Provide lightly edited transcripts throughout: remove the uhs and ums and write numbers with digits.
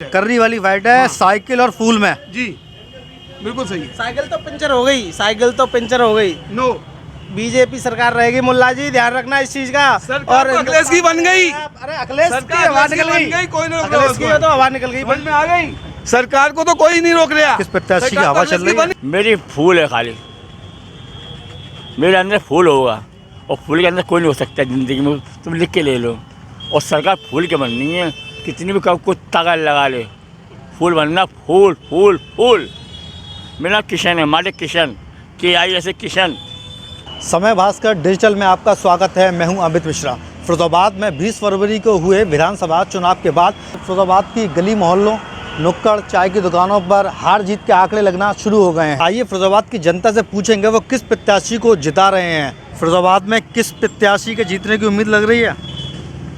कर्री वाली फाइट है, साइकिल और फूल में। जी बिल्कुल सही है। साइकिल तो पंचर हो गई, साइकिल तो पंचर हो गई। नो, बीजेपी सरकार रहेगी मुल्ला जी, ध्यान रखना इस चीज का। सरकार तो अखिलेश की बन गई। अरे अखिलेश की सरकार हवा अखिलेश की निकल बन गई, गई, कोई नहीं रोक रहा अखिलेश की उसको। तो हवा निकल गई। समझ में आ गई, सरकार को तो कोई नहीं रोक रहा। किस प्रत्याशी की सरकार तो हवा अखिलेश चल रही की है? बन- मेरी फूल है खाली, मेरे अंदर फूल होगा और फूल के अंदर कोई नहीं हो सकता ज़िंदगी में, तुम लिख के ले लो। और सरकार फूल के बननी है, कितनी भी कुछ ताकत लगा ले, फूल बनना, फूल फूल फूल। मेरा किशन है, मालिक किशन, KI किशन। समय भास्कर डिजिटल में आपका स्वागत है। मैं हूं अमित मिश्रा। फिरोजाबाद में 20 फरवरी को हुए विधानसभा चुनाव के बाद फिरोजाबाद की गली मोहल्लों, नुक्कड़, चाय की दुकानों पर हार जीत के आंकड़े लगना शुरू हो गए हैं। आइए फिरोजाबाद की जनता से पूछेंगे वो किस प्रत्याशी को जिता रहे हैं। फिरोजाबाद में किस प्रत्याशी के जीतने की उम्मीद लग रही है?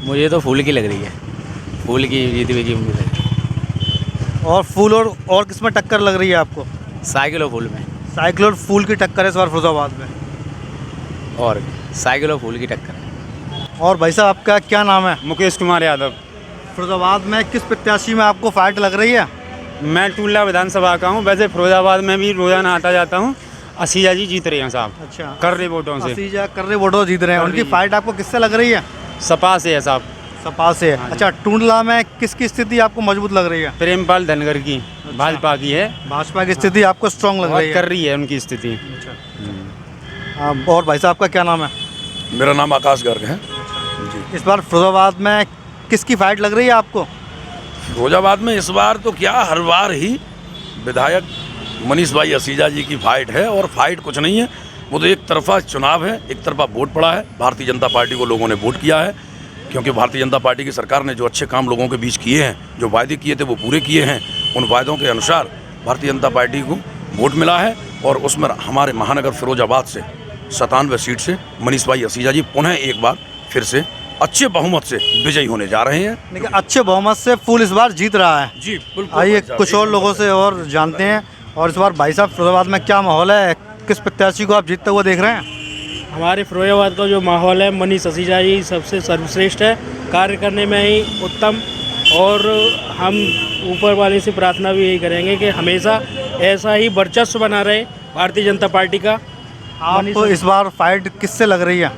मुझे तो फूल की लग रही है, फूल की जीतने की उम्मीद है। और फूल और किस में टक्कर लग रही है आपको? साइकिल और फूल में, साइकिल और फूल की टक्कर है इस बार फिरोजाबाद में। और साइकिल और फूल की टक्कर। और भाई साहब आपका क्या नाम है? मुकेश कुमार यादव। फिरोजाबाद में किस प्रत्याशी में आपको फाइट लग रही है? मैं टूला विधानसभा का हूँ। वैसे फिरोजाबाद में भी रोजाना आता जाता हूँ। असीजा जी जीत रहे हैं साहब, अच्छा, कर रहे वोटों से। असीजा कर्रे वोटों जीत रहे हैं। उनकी फाइट आपको किससे लग रही है? सपा से है साहब, सपा से है। अच्छा, टूंडला में किसकी स्थिति आपको मजबूत लग रही है? प्रेमपाल धनगर की, भाजपा की है। भाजपा की स्थिति आपको स्ट्रांग लग और रही है? कर रही है उनकी स्थिति। और भाई साहब आपका क्या नाम है? मेरा नाम आकाश गर्ग है। इस बार फिरोजाबाद में किसकी फाइट लग रही है आपको? फिरोजाबाद में इस बार तो क्या, हर बार ही विधायक मनीष भाई असीजा जी की फाइट है। और फाइट कुछ नहीं है, वो तो एक तरफा चुनाव है, एक तरफा वोट पड़ा है। भारतीय जनता पार्टी को लोगों ने वोट किया है, क्योंकि भारतीय जनता पार्टी की सरकार ने जो अच्छे काम लोगों के बीच किए हैं, जो वायदे किए थे वो पूरे किए हैं। उन वायदों के अनुसार भारतीय जनता पार्टी को वोट मिला है। और उसमें हमारे महानगर फिरोजाबाद से 97 सीट से मनीष भाई असीजा जी पुनः एक बार फिर से अच्छे बहुमत से विजयी होने जा रहे हैं। लेकिन अच्छे बहुमत से फूल इस बार जीत रहा है। जी बिल्कुल। आइए कुछ और लोगों से और जानते हैं। और इस बार भाई साहब फिरोजाबाद में क्या माहौल है? किस प्रत्याशी को आप जीतते हुए देख रहे हैं? हमारे फिरोजाबाद का जो माहौल है, मनीष असीजा जी सबसे सर्वश्रेष्ठ है, कार्य करने में ही उत्तम। और हम ऊपर वाले से प्रार्थना भी यही करेंगे कि हमेशा ऐसा ही वर्चस्व बना रहे भारतीय जनता पार्टी का। आपको इस बार फाइट किससे लग रही है?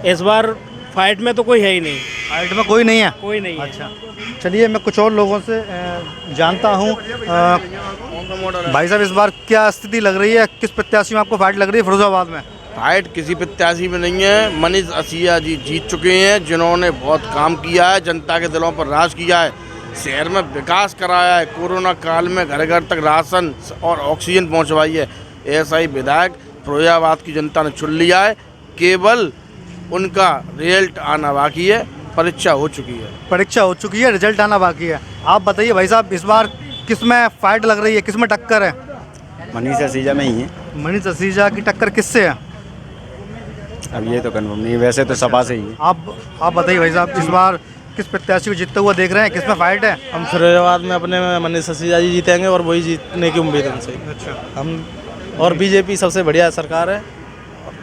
इस बार फाइट में तो कोई है ही नहीं, फाइट में कोई नहीं है? कोई नहीं है। अच्छा, चलिए मैं कुछ और लोगों से जानता हूँ। भाई साहब इस बार क्या स्थिति लग रही है? किस प्रत्याशी में आपको फाइट लग रही है फिरोजाबाद में? फाइट किसी प्रत्याशी में नहीं है। मनीष असीजा जी जीत चुके हैं, जिन्होंने बहुत काम किया है, जनता के दिलों पर राज किया है, शहर में विकास कराया है, कोरोना काल में घर घर तक राशन और ऑक्सीजन पहुंचवाई है। ऐसा ही विधायक फिरोजाबाद की जनता ने चुन लिया है। केवल उनका रिजल्ट आना बाकी है, परीक्षा हो चुकी है। परीक्षा हो चुकी है, रिजल्ट आना बाकी है। आप बताइए भाई साहब इस बार किस में फाइट लग रही है, किस में टक्कर है? मनीष असीजा में ही है। मनीष असीजा की टक्कर किससे है? अब ये तो कन्फर्म नहीं है, वैसे तो सपा से ही है। आप बताइए भाई साहब इस बार किस प्रत्याशी को जीतते हुए देख रहे हैं? किस में फाइट है? हम फिरोजाबाद में अपने मनीष असीजा जी जीतेंगे और वही जीतने की उम्मीद है हमसे। अच्छा, हम और बीजेपी सबसे बढ़िया सरकार है,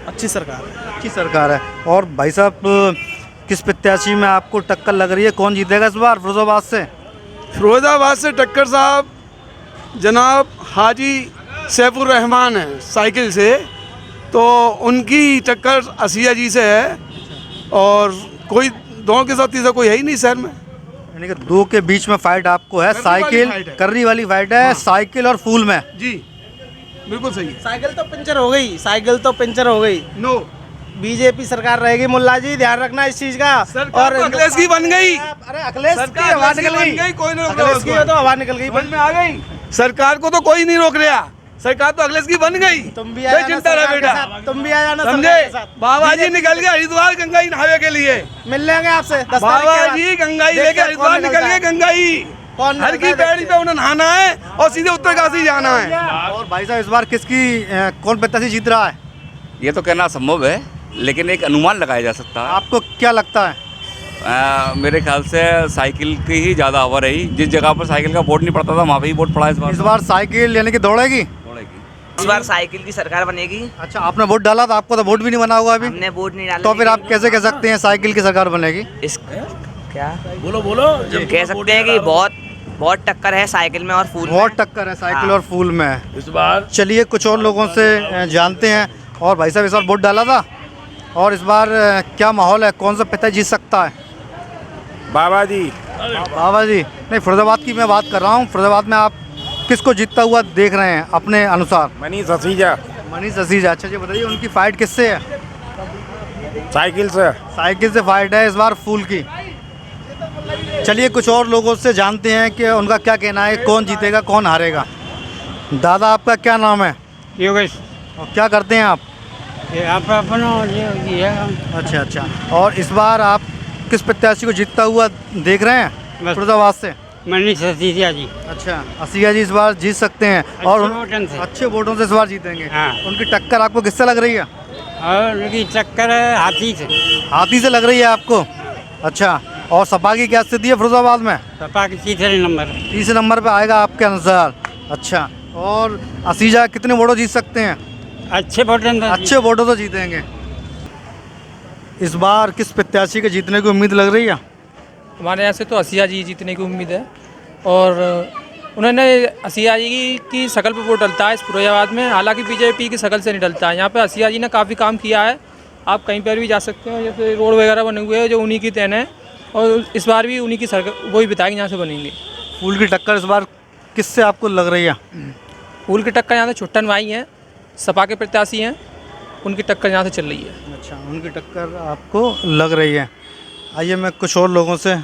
अच्छी सरकार है। अच्छी सरकार है। और भाई साहब किस प्रत्याशी में आपको टक्कर लग रही है? कौन जीतेगा इस बार फिरोजाबाद से? फिरोजाबाद से टक्कर साहब जनाब हाजी सैफुर रहमान है साइकिल से, तो उनकी टक्कर असीजा जी से है। और कोई दोनों के साथ तीसरा कोई है ही नहीं शहर में। यानी कि दो के बीच में फाइट आपको है। साइकिल कर्री वाली फाइट है। साइकिल और फूल में। जी बिल्कुल सही है। साइकिल तो पंचर हो गई, साइकिल तो पंचर हो गई। नो, बीजेपी सरकार रहेगी मुल्ला जी, ध्यान रखना इस चीज का। सरकार तो अखिलेश की बन गई। अरे अखिलेश की सरकार हवा अखिलेश निकल की गई, बन गई, कोई नहीं रोक रहा अखिलेश की उसको। तो हवा निकल गई। समझ में आ गई, सरकार को तो कोई नहीं रोक रहा। सरकार तो अखिलेश की बन गई। तुम भी आ जाना चिंता रहे सरकार के बेटा, साथ, तुम भी आ जाना समझे? सरकार के साथ। बाबा जी निकल गए हरिद्वार गंगाई नहावे के लिए। मिल लेंगे आपसे 10 तारीख के बाबा बाद। जी गंगाई देखते लेके हैं हरिद्वार कौन निकल निकलता गए है। गंगाई। कौन हर निकलता की है, पैड़ी देखते पे उन्हें नहाना है और सीधे उत्तरकाशी जाना है। और भाई साहब इस बार किसकी कौन प्रत्याशी जीत रहा है? ये तो कहना संभव है, लेकिन एक अनुमान लगाया जा सकता है। आपको क्या लगता है? मेरे ख्याल से साइकिल की ही ज़्यादा हवा रही। जिस जगह पर साइकिल का वोट नहीं पड़ता था वहाँ पे ही वोट पड़ा इस बार साइकिल यानी कि दौड़ेगी? इस बार साइकिल की सरकार बनेगी। अच्छा, आपने वोट डाला था? आपको तो वोट भी नहीं बना होगा अभी। हमने वोट नहीं डाला। तो फिर आप कैसे कह सकते हैं साइकिल की सरकार बनेगी? इस क्या बोलो बोलो। कह सकते हैं कि बहुत बहुत टक्कर है साइकिल में और फूल में। बहुत टक्कर है साइकिल हाँ। और फूल में। इस बार चलिए कुछ और लोगों से जानते हैं। और भाई साहब इस बार वोट डाला था, और इस बार क्या माहौल है, कौन सा पिता जीत सकता है? बाबा जी। बाबा जी नहीं, फिरोजाबाद की मैं बात कर रहा हूँ। फिरोजाबाद में आप किसको जीतता हुआ देख रहे हैं अपने अनुसार? मनीष असीजा। मनीष असीजा। अच्छा जी, बताइए उनकी फाइट किससे है? साइकिल से। साइकिल से फाइट है इस बार फूल की। चलिए कुछ और लोगों से जानते हैं कि उनका क्या कहना है, कौन जीतेगा कौन हारेगा। दादा आपका क्या नाम है? योगेश। और क्या करते हैं आप? अपना ये अच्छा अच्छा। और इस बार आप किस प्रत्याशी को जीतता हुआ देख रहे हैं फिरोजाबाद से? मनीष असीजा जी। अच्छा, असीजा जी इस बार जीत सकते हैं और अच्छे वोटों से इस बार जीतेंगे। हाँ। उनकी टक्कर आपको किससे लग रही है? और उनकी चक्कर है हाथी से। हाथी से लग रही है आपको? अच्छा, और सपा की क्या स्थिति है फिरोजाबाद में? सपा की तीसरे नंबर पे आएगा आपके अनुसार। अच्छा, और असीजा कितने वोटों जीत सकते हैं? अच्छे वोटों से जीतेंगे। इस बार किस प्रत्याशी के जीतने की उम्मीद लग रही है? हमारे यहाँ से तो असीजा जी जीतने की उम्मीद है, और उन्होंने असीजा जी की शकल पर वोट डलता है इस फिरोजाबाद में। हालांकि बीजेपी की शकल से नहीं डलता है। यहाँ पे असीजा जी ने काफ़ी काम किया है, आप कहीं पर भी जा सकते हो। जैसे रोड वगैरह बने हुए हैं जो उन्हीं की देन है, और इस बार भी उन्हीं की सरकार वही विधायक यहाँ से बनेंगे। फूल की टक्कर इस बार किससे आपको लग रही है? फूल की टक्कर यहाँ से छुट्टन भाई हैं, सपा के प्रत्याशी हैं, उनकी टक्कर यहाँ से चल रही है। अच्छा, उनकी टक्कर आपको लग रही है। आइए मैं कुछ और लोगों से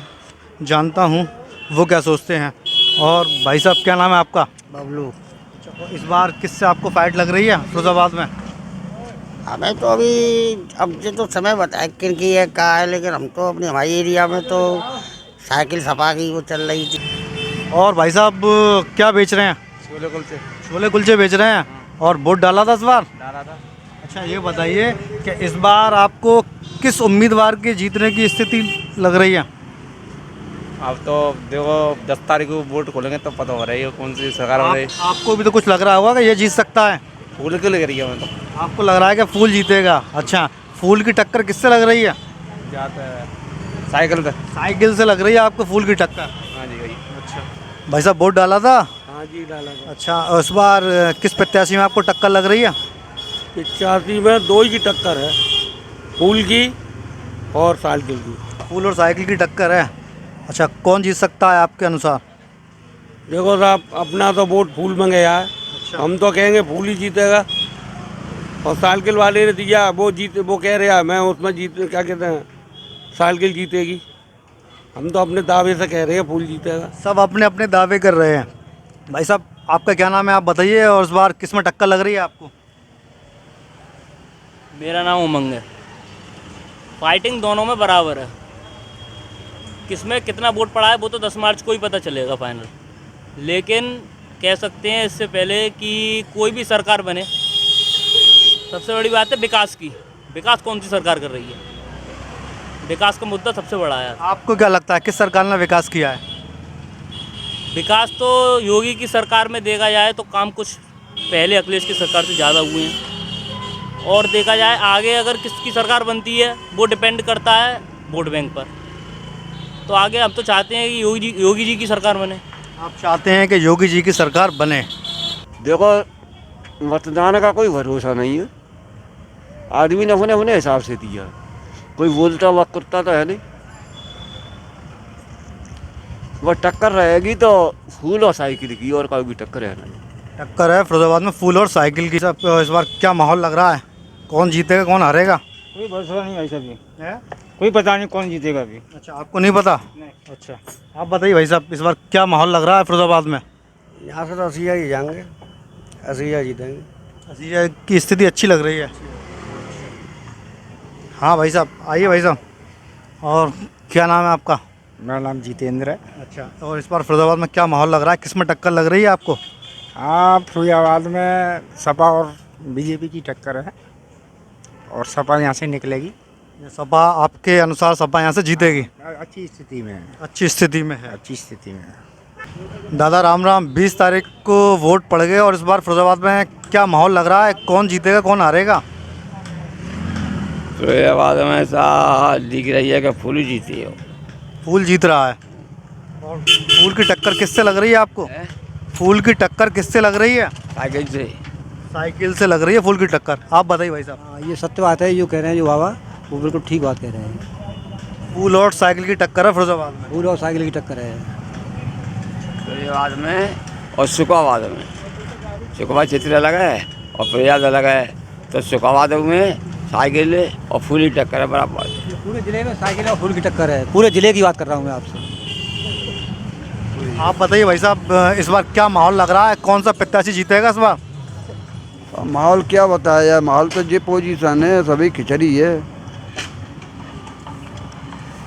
जानता हूँ वो क्या सोचते हैं। और भाई साहब क्या नाम है आपका? बबलू। इस बार किससे आपको फाइट लग रही है फिरोजाबाद में? हमें तो अभी अब से तो समय बताए किन की है क्या है, लेकिन हम तो अपने हमारे एरिया में तो साइकिल सपा की वो चल रही थी। और भाई साहब क्या बेच रहे हैं? छोले कुलचे। छोले कुलचे बेच रहे हैं। और वोट डाला था इस बार? डाला था। अच्छा, ये बताइए कि इस बार आपको किस उम्मीदवार के जीतने की स्थिति लग रही है? अब तो देखो 10 तारीख को वोट खोलेंगे तो पता हो रही है कौन सी सरकार हो रही है। आपको भी तो कुछ लग रहा होगा कि ये जीत सकता है। फूल की लग रही है हमें तो। आपको लग रहा है कि फूल जीतेगा? अच्छा, फूल की टक्कर किससे लग रही है? जाता है साइकिल से। साइकिल से लग रही है आपको फूल की टक्कर? हाँ जी भाई। अच्छा भाई साहब, वोट डाला था? हाँ जी डाला था। अच्छा, और इस बार किस प्रत्याशी में आपको टक्कर लग रही है? प्रत्याशी में दो ही की टक्कर है, फूल की और साइकिल की। फूल और साइकिल की टक्कर है। अच्छा, कौन जीत सकता है आपके अनुसार? देखो साहब, अपना तो वोट फूल में गया है। हम तो कहेंगे फूल ही जीतेगा, और साइकिल वाले ने दिया वो कह रहा है मैं उसमें क्या कहते हैं साइकिल जीतेगी। हम तो अपने दावे से कह रहे हैं फूल जीतेगा। सब अपने अपने दावे कर रहे हैं। भाई साहब आपका क्या नाम है, आप बताइए, और इस बार किस में टक्कर लग रही है आपको? मेरा नाम उमंग है। फाइटिंग दोनों में बराबर है, किसमें कितना वोट पड़ा है वो तो 10 मार्च को ही पता चलेगा फाइनल। लेकिन कह सकते हैं इससे पहले कि कोई भी सरकार बने, सबसे बड़ी बात है विकास की। विकास कौन सी सरकार कर रही है, विकास का मुद्दा सबसे बड़ा है। आपको क्या लगता है किस सरकार ने विकास किया है? विकास तो योगी की सरकार में देखा जाए तो काम कुछ पहले अखिलेश की सरकार से ज़्यादा हुए हैं, और देखा जाए आगे अगर किसकी सरकार बनती है वो डिपेंड करता है वोट बैंक पर। तो आगे हम तो चाहते हैं कि योगी जी की सरकार बने। आप चाहते हैं कि योगी जी की सरकार बने? देखो, मतदान का कोई भरोसा नहीं है। आदमी ने अपने हिसाब से दिया, कोई बोलता हुआ कुत्ता तो है नहीं। वो टक्कर रहेगी तो फूल और साइकिल की, और कोई भी टक्कर है नहीं। टक्कर है फिरोजाबाद में फूल और साइकिल की। सब इस बार क्या माहौल लग रहा है, कौन जीतेगा कौन हारेगा? कोई भरोसा नहीं ऐसा भी है, कोई पता नहीं कौन जीतेगा अभी। अच्छा, आपको नहीं पता? नहीं। अच्छा, आप बताइए भाई साहब, इस बार क्या माहौल लग रहा है फिरोजाबाद में? यहाँ से तो असीजा ही जाएंगे, असीजा जीतेंगे। असीजा की स्थिति अच्छी लग रही है। हाँ भाई साहब, आइए भाई साहब, और क्या नाम है आपका? मेरा नाम जितेंद्र है। अच्छा, और इस बार फिरोजाबाद में क्या माहौल लग रहा है, किस में टक्कर लग रही है आपको? हाँ, फिरोजाबाद में सपा और बीजेपी की टक्कर है, और सपा यहाँ से निकलेगी। सपा आपके अनुसार सपा यहाँ से जीतेगी? अच्छी स्थिति में है। अच्छी स्थिति में है। अच्छी स्थिति में है। दादा राम राम, 20 तारीख को वोट पड़ गए, और इस बार फिरोजाबाद में क्या माहौल लग रहा है, कौन जीतेगा कौन हारेगा? फिरोजाबाद में ऐसा दिख रही है कि फूल जीती है। फूल जीत रहा है। और फूल की टक्कर किससे लग रही है आपको? फूल की टक्कर किससे लग रही है? साइकिल से। साइकिल से लग रही है फूल की टक्कर। आप बताइए भाई साहब। ये सत्य बात है जो कह रहे हैं जो बाबा, वो बिल्कुल ठीक बात कह रहे हैं। फूल और साइकिल की टक्कर है फिरोजाबाद में। फूल और साइकिल की टक्कर है फिरोजाबाद में और शुकाबाद में। शुकाबाद क्षेत्र अलग है और फिरोजाबाद अलग है, तो शुकाबाद में साइकिल और फूल की टक्कर है बराबर। पूरे जिले में साइकिल और फूल की टक्कर है, पूरे जिले की बात कर रहा हूँ मैं आपसे। आप बताइए भाई साहब, इस बार क्या माहौल लग रहा है? कौन सा प्रत्याशी जीतेगा इस बार? माहौल क्या बताया जाए, माहौल तो ये पोजीशन है, सभी खिचड़ी है।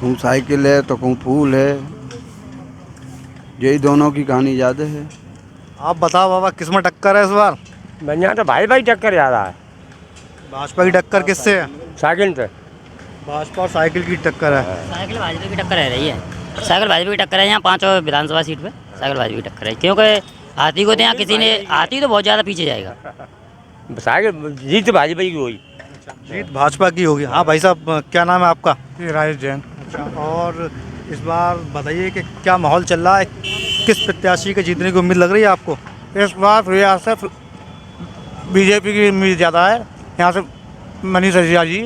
कहूँ साइकिल है तो कहूँ फूल है, यही दोनों की कहानी ज़्यादा है। आप बताओ बाबा, किसमें टक्कर है इस बार? यहाँ तो भाई भाई टक्कर ज़्यादा है। भाजपा की टक्कर किससे है? साइकिल से। भाजपा और साइकिल की टक्कर है। साइकिल भाजपा की टक्कर है रही है। साइकिल भाजपा की टक्कर है यहाँ 5 विधानसभा सीट पे साइकिल भाजपा की टक्कर है, क्योंकि हाथी को तो यहाँ किसी ने, हाथी तो बहुत ज़्यादा पीछे जाएगा। साइकिल जीत भाजपा की होगी। जीत भाजपा की होगी। हाँ भाई साहब, क्या नाम है आपका? राजेश जैन। अच्छा, और इस बार बताइए कि क्या माहौल चल रहा है? किस प्रत्याशी के जीतने की उम्मीद लग रही है आपको? इस बार फिरोजाबाद से बीजेपी की उम्मीद ज़्यादा है, यहाँ से मनीष सिसोदिया जी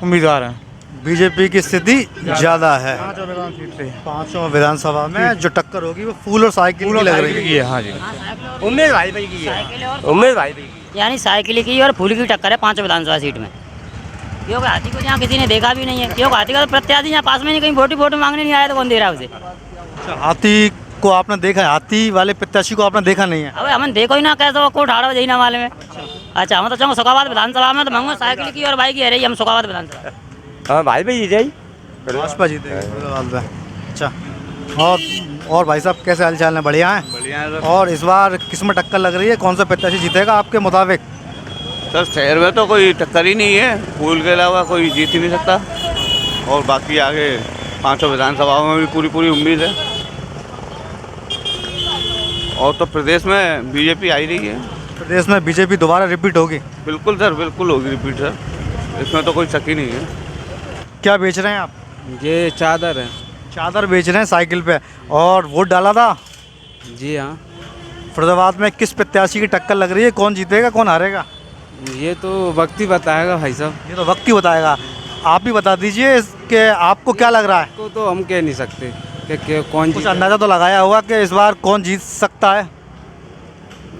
उम्मीदवार हैं। बीजेपी की स्थिति ज़्यादा है। 5 विधानसभा में जो टक्कर होगी वो फूल और साइकिल की लग रही है। हाँ जी, उम्मीद भाजपा की है। उम्मीद भाजपा की, यानी साइकिल की और फूल की टक्कर है 5 विधानसभा सीट में, क्योंकि हाथी को यहाँ किसी ने देखा भी नहीं है, क्योंकि हाथी का तो प्रत्याशी यहाँ पास में नहीं, कहीं वोट मांगने नहीं आया तो कौन दे रहा है उसे? अच्छा, हाथी को आपने देखा है? हाथी वाले प्रत्याशी को आपने देखा नहीं है? अब हमने देखो ही ना, कैसे वो कोट हाड़ा हो जाए ना मालूम है। अच्छा, हम तो चाहूँगा शुकाबाद विधानसभा में तो मांगो साइकिल की और बाइक की है रही, हम शुकाबाद विधानसभा। हाँ भाजपा जीत जाएगी, भाजपा जीतेगी। अच्छा, और भाई साहब कैसे हालचाल है? बढ़िया है। बढ़िया है और इस बार किस में टक्कर लग रही है? कौन सा प्रत्याशी जीतेगा आपके मुताबिक? सर। शहर में तो कोई टक्कर ही नहीं है, फूल के अलावा कोई जीत ही नहीं सकता, और बाकी आगे 5 विधानसभाओं में भी पूरी उम्मीद है। और तो प्रदेश में बीजेपी आ ही रही है। प्रदेश में बीजेपी दोबारा रिपीट होगी? बिल्कुल सर, बिल्कुल होगी रिपीट सर, इसमें तो कोई शक ही नहीं है। क्या बेच रहे हैं आप? ये चादर है। चादर बेच रहे हैं साइकिल पे। और वोट डाला था? जी हाँ। फरीदाबाद में किस प्रत्याशी की टक्कर लग रही है? कौन जीतेगा कौन हारेगा? ये तो वक्त ही बताएगा भाई साहब। ये तो वक्त ही बताएगा। आप भी बता दीजिए कि आपको क्या लग रहा है? को तो हम कह नहीं सकते कि कौन कुछ अंदाज़ा तो लगाया होगा कि इस बार कौन जीत सकता है?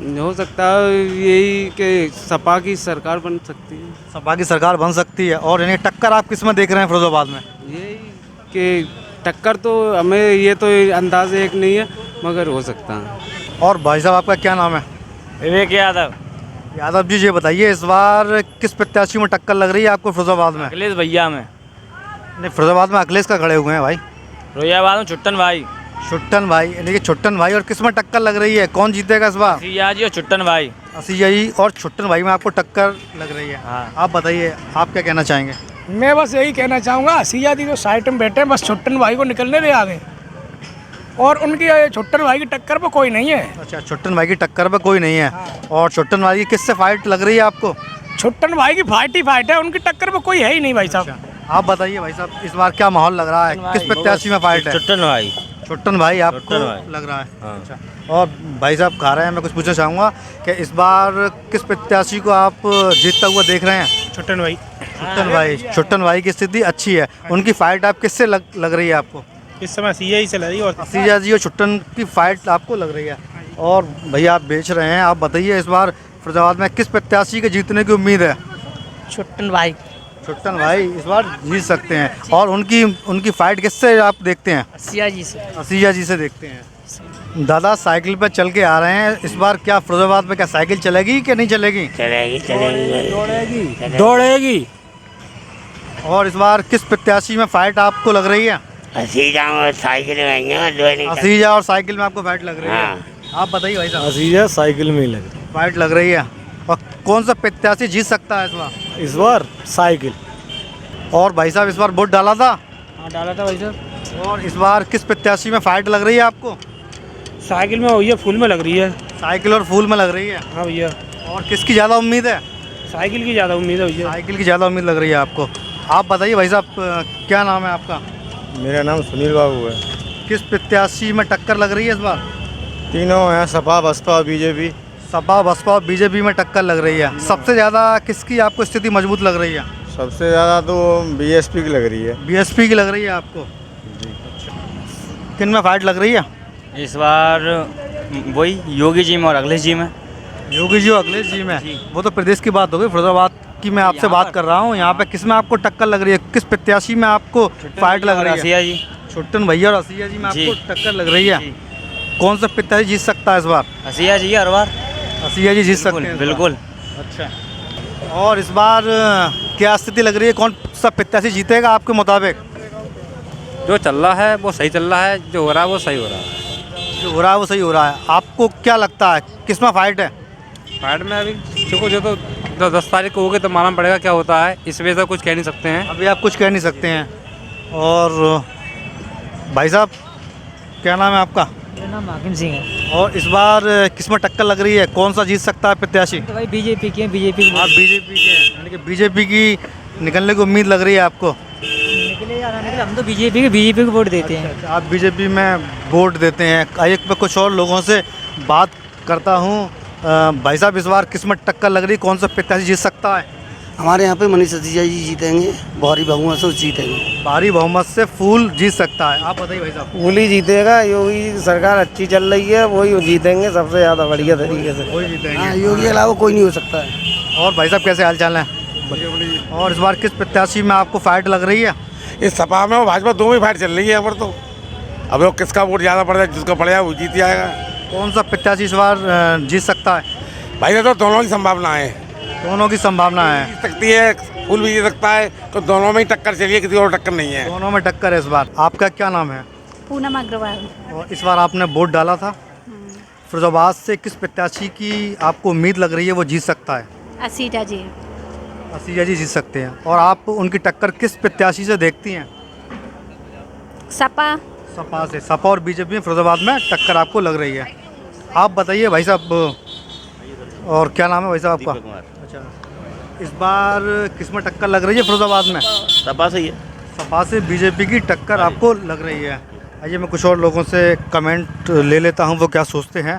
हो सकता है यही कि सपा की सरकार बन सकती है। सपा की सरकार बन सकती है। और यानी टक्कर आप किस में देख रहे हैं फिरोजाबाद में? यही कि टक्कर तो हमें ये तो अंदाज़ एक नहीं है, मगर हो सकता है। और भाई साहब आपका क्या नाम है? विवेक यादव। यादव जी, ये बताइए इस बार किस प्रत्याशी में टक्कर लग रही है आपको फिरोजाबाद में? अखिलेश भैया में। नहीं, फिरोजाबाद में अखिलेश का खड़े हुए हैं भाई। फिरोजाबाद में छुट्टन भाई। छुट्टन भाई, यानी कि छुट्टन भाई। और किस में टक्कर लग रही है? कौन जीतेगा इस बार? असिया जी और छुट्टन भाई। असिया जी और छुट्टन भाई में आपको टक्कर लग रही है। हाँ। आप बताइए, आप क्या कहना चाहेंगे? मैं बस यही कहना चाहूँगा, असिया जी तो साइड में बैठे, बस छुट्टन भाई को निकलने दे आगे, और उनकी छुट्टन भाई की टक्कर पर कोई नहीं है। अच्छा, छुट्टन भाई की टक्कर पर कोई नहीं है। और छुट्टन भाई की किससे फाइट लग रही है आपको? छुट्टन भाई की फाइट ही फाइट है, उनकी टक्कर पर कोई है ही नहीं भाई साहब। आप बताइए भाई साहब, इस बार क्या माहौल लग रहा है? किस प्रत्याशी में फाइट है? छुट्टन भाई। छुट्टन भाई आपको लग रहा है? अच्छा। और भाई साहब खा रहे हैं, मैं कुछ पूछना चाहूँगा कि इस बार किस प्रत्याशी को आप जीतता हुआ देख रहे हैं? छुट्टन भाई। छुट्टन भाई। छुट्टन भाई की स्थिति अच्छी है। उनकी फाइट आप किससे लग रही है आपको? इस समय असिया ही चल रही है। और असिया जी और छुट्टन की फाइट आपको लग रही है। और भैया आप बेच रहे हैं, आप बताइए इस बार फरीदाबाद में किस प्रत्याशी के जीतने की उम्मीद है? छुट्टन भाई। छुट्टन भाई इस बार जीत सकते हैं। और उनकी फाइट किससे आप देखते हैं? असिया जी से। असिया जी से देखते हैं। दादा साइकिल पर चल के आ रहे हैं, इस बार क्या फरीदाबाद में क्या साइकिल चलेगी कि नहीं चलेगी? दौड़ेगी। और इस बार किस प्रत्याशी में फाइट आपको लग रही है? असीजा और साइकिल असीजा और साइकिल में आपको फाइट लग रही है। आप बताइए भाई साहब। असीजा साइकिल में ही लग रही फाइट लग रही है। और कौन सा प्रत्याशी जीत सकता है इस बार? इस बार साइकिल। और भाई साहब इस बार वोट डाला था? हाँ, डाला था भाई साहब। और इस बार किस प्रत्याशी में फाइट लग रही है आपको? साइकिल में भैया, फूल में लग रही है। साइकिल और फूल में लग रही है। हाँ भैया। और किसकी ज़्यादा उम्मीद है? साइकिल की ज़्यादा उम्मीद है भैया। साइकिल की ज़्यादा उम्मीद लग रही है आपको। आप बताइए भाई साहब, क्या नाम है आपका? मेरा नाम सुनील बाबू है। किस प्रत्याशी में टक्कर लग रही है इस बार? तीनों हैं, सपा बसपा और बीजेपी। सपा बसपा और बीजेपी में टक्कर लग रही है। सबसे ज़्यादा किसकी आपको स्थिति मजबूत लग रही है? सबसे ज़्यादा तो बीएसपी की लग रही है। बीएसपी की लग रही है आपको? किन में फाइट लग रही है इस बार? वही योगी जी में और अखिलेश जी में। योगी जी और अखिलेश जी में? वो तो प्रदेश की बात हो गई, फिरोजाबाद की मैं आपसे बात कर रहा हूँ। यहाँ पे किस में आपको टक्कर लग रही है? किस प्रत्याशी में आपको फाइट लग रही है? असिया जी। छुट्टन भैया और असिया जी में आपको टक्कर लग रही है। कौन सा प्रत्याशी जीत सकता है इस बार? असिया जी हर बार। असिया जी जीत सकते हैं? बिल्कुल। अच्छा, और इस बार क्या स्थिति लग रही है? कौन सा प्रत्याशी जीतेगा आपके मुताबिक? जो चल रहा है वो सही चल रहा है, जो हो रहा है वो सही हो रहा है। जो हो रहा है वो सही हो रहा है। आपको क्या लगता है किस में फाइट है? फाइट में अभी देखो, जो तो 10 तारीख को होगी तो मालूम पड़ेगा क्या होता है। इस वजह से कुछ कह नहीं सकते हैं, अभी आप कुछ कह नहीं सकते हैं। और भाई साहब, क्या नाम है आपका? मेरा नाम हाकिम सिंह है। और इस बार किस में टक्कर लग रही है? कौन सा जीत सकता है प्रत्याशी? तो भाई बीजेपी की है, बीजेपी आप बीजेपी के हैं, यानी कि बीजेपी की निकलने की उम्मीद लग रही है आपको? निकले या ना निकले, हम तो बीजेपी को वोट देते हैं। अच्छा, आप बीजेपी में वोट देते हैं। एक मैं कुछ और लोगों से बात करता हूँ। भाई साहब, इस बार किस में टक्कर लग रही है? कौन सा प्रत्याशी जीत सकता है? हमारे यहाँ पे मनीष सतीजा जी जीतेंगे, भारी बहुमत से जीतेंगे। भारी बहुमत से फूल जीत सकता है। आप बताइए भाई साहब। फूल ही जीतेगा। योगी सरकार अच्छी चल रही है, वही जीतेंगे सबसे ज़्यादा बढ़िया तरीके से। वही जीतेंगे। हाँ, योगी के अलावा कोई नहीं हो सकता है। और भाई साहब, कैसे हाल चाल है? और इस बार किस प्रत्याशी में आपको फाइट लग रही है? इस सपा में और भाजपा दो में फाइट चल रही है यहाँ पर। तो अब लोग किसका वोट ज़्यादा पड़ जाए, जिसका पड़ेगा वो जीत जाएगा। कौन सा प्रत्याशी इस बार जीत सकता है? भाई तो दोनों की संभावना है। दोनों की संभावना है। जीत सकती है, फूल भी जीत सकता है। तो दोनों में ही टक्कर चलिए, किसी और टक्कर नहीं है। दोनों में टक्कर है इस बार। आपका क्या नाम है? पूनम अग्रवाल। और इस बार आपने वोट डाला था। फिरोजाबाद से किस प्रत्याशी की आपको उम्मीद लग रही है वो जीत सकता है? असीजा जी। असीजा जी जीत सकते हैं। और आप उनकी टक्कर किस प्रत्याशी से देखती हैं? सपा। सपा से। सपा और बीजेपी में फिरोजाबाद में टक्कर आपको लग रही है। आप बताइए भाई साहब। और क्या नाम है भाई साहब आपका? अच्छा, इस बार किस में टक्कर लग रही है फिरोजाबाद में? सपा से ही है। सपा से बीजेपी की टक्कर आपको लग रही है। आइए मैं कुछ और लोगों से कमेंट ले लेता हूं, वो क्या सोचते हैं।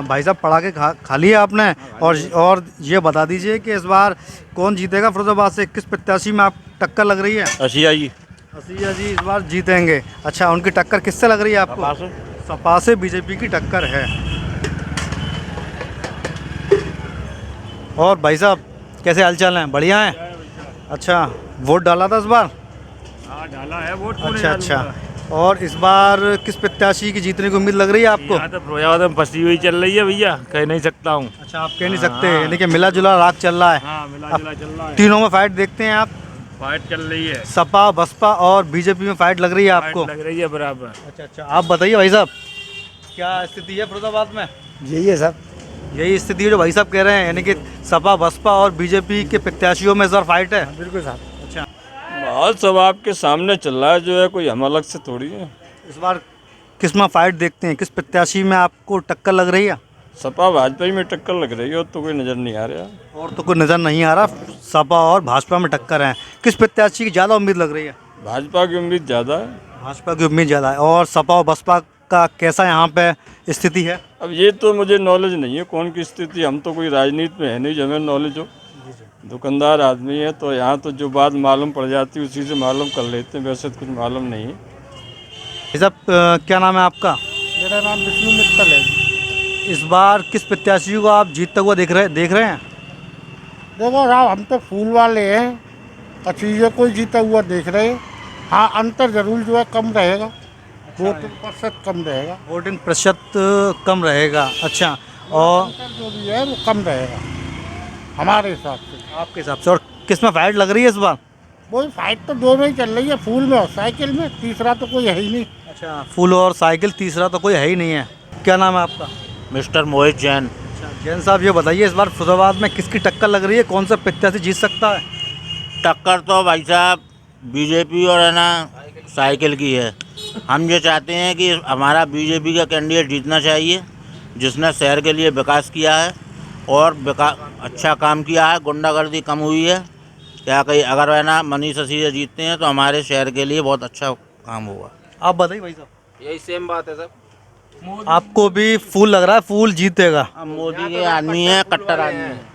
भाई साहब, पढ़ा के खा लिया आपने? और ये बता दीजिए कि इस बार कौन जीतेगा फिरोजाबाद से? किस प्रत्याशी में आप टक्कर लग रही है? असिया जी। असिया जी इस बार जीतेंगे। अच्छा, उनकी टक्कर किससे लग रही है आपको? सपा से बीजेपी की टक्कर है। और भाई साहब, कैसे हालचाल हैं? बढ़िया हैं? अच्छा, वोट डाला था इस बार? हाँ, डाला है वोट। अच्छा। और इस बार किस प्रत्याशी की जीतने की उम्मीद लग रही है आपको? तो फिरोजाबाद में फंसी हुई चल रही है भैया, कह नहीं सकता हूँ। अच्छा, आप कह नहीं सकते, यानी कि मिला जुला राग चल रहा है। हाँ, मिला जुला चल रहा है। तीनों में फाइट देखते हैं आप? फाइट चल रही है। सपा बसपा और बीजेपी में फाइट लग रही है आपको? लग रही है बराबर। अच्छा, आप बताइए भाई साहब, क्या स्थिति है फिरोजाबाद में? यही है सर, यही स्थिति है जो भाई साहब कह रहे हैं, यानी कि सपा बसपा और बीजेपी के प्रत्याशियों में इस बार फाइट है? बिल्कुल साहब। अच्छा, बहुत सब आपके सामने चल रहा है, जो है कोई हम अलग से थोड़ी है। इस बार किस में फाइट देखते हैं? किस प्रत्याशी में आपको टक्कर लग रही है? सपा भाजपा में टक्कर लग रही है, और तो कोई नज़र नहीं आ रहा। और तो कोई नज़र नहीं आ रहा। सपा और भाजपा में टक्कर है। किस प्रत्याशी की ज़्यादा उम्मीद लग रही है? भाजपा की उम्मीद ज़्यादा है। भाजपा की उम्मीद ज़्यादा है। और सपा और बसपा का कैसा यहाँ पे स्थिति है? अब ये तो मुझे नॉलेज नहीं है कौन की स्थिति, हम तो कोई राजनीति में है नहीं जो हमें नॉलेज हो। दुकानदार आदमी है, तो यहाँ तो जो बात मालूम पड़ जाती है उसी से मालूम कर लेते हैं, वैसे तो कुछ मालूम नहीं है। साहब, क्या नाम है आपका? मेरा नाम विष्णु मित्तल है। इस बार किस प्रत्याशी को आप जीतता हुआ देख रहे हैं? देखो साहब, हम तो फूल वाले हैं, असीजे को जीता हुआ देख रहे हैं। हाँ, अंतर जरूर जो है कम रहेगा, वोटिंग प्रतिशत कम रहेगा। वोटिंग प्रतिशत कम रहेगा। अच्छा, और जो भी है वो कम रहेगा हमारे हिसाब से। आपके हिसाब से? और किस में फाइट लग रही है इस बार? वही फाइट तो दोनों ही चल रही है, फूल में और साइकिल में, तीसरा तो कोई है ही नहीं। अच्छा, फूल और साइकिल, तीसरा तो कोई है ही नहीं है। क्या नाम है आपका? मिस्टर मोहित जैन। अच्छा, जैन साहब, ये बताइए इस बार फिरोजाबाद में किसकी टक्कर लग रही है? कौन सा प्रत्याशी जीत सकता है? टक्कर तो भाई साहब बीजेपी और है ना साइकिल की है। हम ये चाहते हैं कि हमारा बीजेपी का कैंडिडेट जीतना चाहिए, जिसने शहर के लिए विकास किया है और अच्छा काम किया है, गुंडागर्दी कम हुई है। क्या कहीं अगर है ना मनीष ससीजा जीतते हैं तो हमारे शहर के लिए बहुत अच्छा काम होगा। आप बताइए भाई साहब। यही सेम बात है सर। आपको भी फूल लग रहा है फूल जीतेगा? मोदी के आदमी है, कट्टर आदमी है।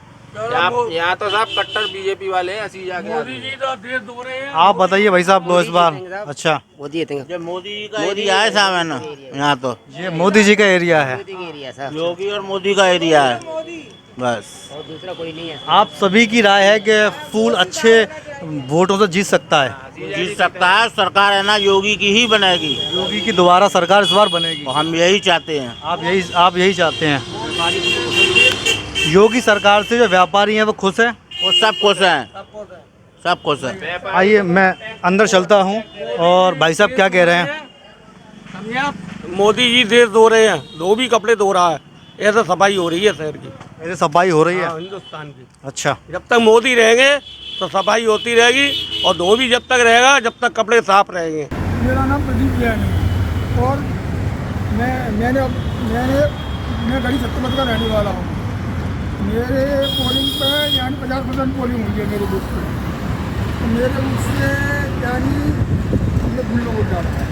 यहाँ तो साहब कट्टर बीजेपी वाले हैं, असीजा के आदमी। आप बताइए भाई साहब इस बार। अच्छा, मोदी का एरिया है साहब, है ना, यहाँ तो ये मोदी जी का एरिया है। योगी और मोदी का एरिया है बस, और दूसरा कोई नहीं है। आप सभी की राय है कि फूल अच्छे वोटों से जीत सकता है? जीत सकता है। सरकार है ना योगी की ही बनेगी, योगी की दोबारा सरकार इस बार बनेगी। हम यही चाहते हैं। आप यही चाहते हैं? योगी सरकार से जो व्यापारी हैं वो खुश हैं? वो सब खुश हैं, सब खुश हैं। आइए मैं अंदर चलता हूँ। और भाई साहब क्या कह रहे हैं? मोदी जी देश धो रहे हैं, धोबी कपड़े धो रहा है, ऐसा सफाई हो रही है शहर की, ऐसे सफाई हो रही है हिंदुस्तान की। अच्छा, जब तक मोदी रहेंगे तो सफाई होती रहेगी, और धोबी जब तक रहेगा जब तक कपड़े साफ रहेंगे। मेरा नाम प्रदीप जैन है और मैं गढ़ी सत्तमत का रहने वाला हूँ। मेरे पोलिंग पे यानी 50% पोलिंग हुई है मेरे बूथ पे, तो मेरे उससे यानी ये फूल हो जाता है।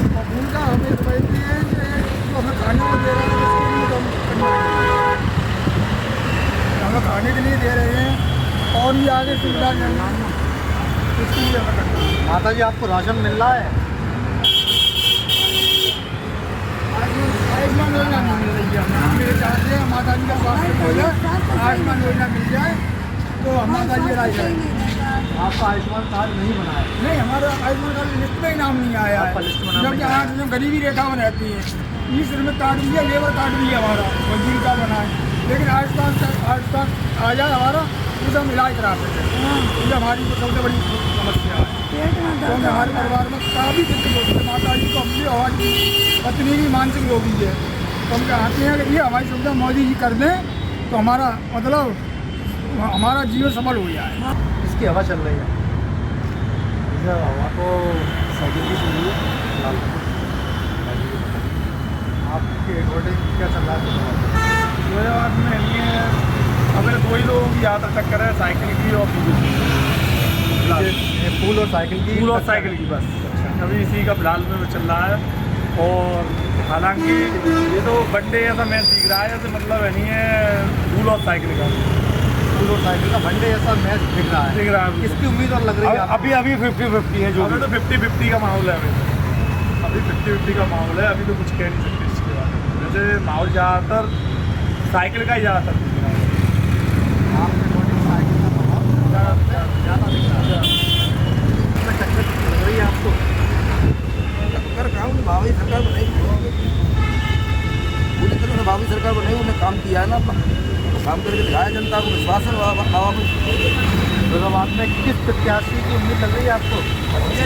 और फूल का हमें समझते हैं कि जो हमें खाने को दे रहे हैं उसके लिए हम करना है, हमें खाने के लिए दे रहे हैं और भी आगे सुविधा देना उसके लिए हमें करना है। माता जी आपको राशन मिल रहा है? आयुष्मान योजना नहीं मिल रही है हमें। मेरे चाहते हैं माता जी का स्वास्थ्य हो जाए, आयुष्मान योजना मिल जाए तो हम माता जी राज करेंगे। आपका आयुष्मान कार्ड नहीं बना है? नहीं, हमारा आयुष्मान कार्ड लिस्ट में ही नाम नहीं आया है, जबकि आज जो गरीबी रेखा में रहती है। ई श्रमिक कार्ड भी है, लेबर कार्ड भी है, हमारा मजदूरी का बना है, लेकिन आयुष्मान आ जाए हमारा तो हम इलाज करा सकते हैं। ये हमारी सबसे बड़ी समस्या है, तो हमारे परिवार में काफ़ी दिक्कत होती है। माता जी को अपनी हमारी पत्नी भी मानसिक रोगी है, तो हम चाहते हैं कि ये हमारी सुविधा मोदी जी कर दें तो हमारा मतलब हमारा जीवन सफल हो जाए। इसकी हवा चल रही है, इस हवा को साइकिल की चल रही है। आपके अकॉर्डिंग क्या चल रहा है? फुलवाबाद में अगर कोई लोगों की ज़्यादा टक्कर है साइकिल की और फूल और साइकिल की? फूल और साइकिल की बस अभी इसी का फिलहाल में चल रहा है। और हालांकि ये तो वनडे ऐसा मैच दिख रहा है, जैसे मतलब नहीं है फूल और साइकिल का, फूल और साइकिल का वनडे ऐसा मैच दिख रहा है। किसकी उम्मीद और लग रही है? अभी 50-50 है, जो अभी तो 50-50 का माहौल है। अभी 50-50 का माहौल है, अभी तो कुछ कह नहीं सकते इसके बारे में। वैसे माहौल ज़्यादातर साइकिल का ही ज़्यादातर दिख रहा है। आपके अकॉर्डिंग साइकिल का माहौल ज़्यादा दिख रहा है। टक्कर लग रही है आपको? टक्कर काम भावी सरकार बनाई, पूरी तरह से भावी सरकार बनाई, उन्हें काम किया है ना, अपना काम करके दिखाया, जनता को विश्वास है हवा में। फैजाबाद में किस प्रत्याशी की उम्मीद लग रही है आपको?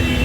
जी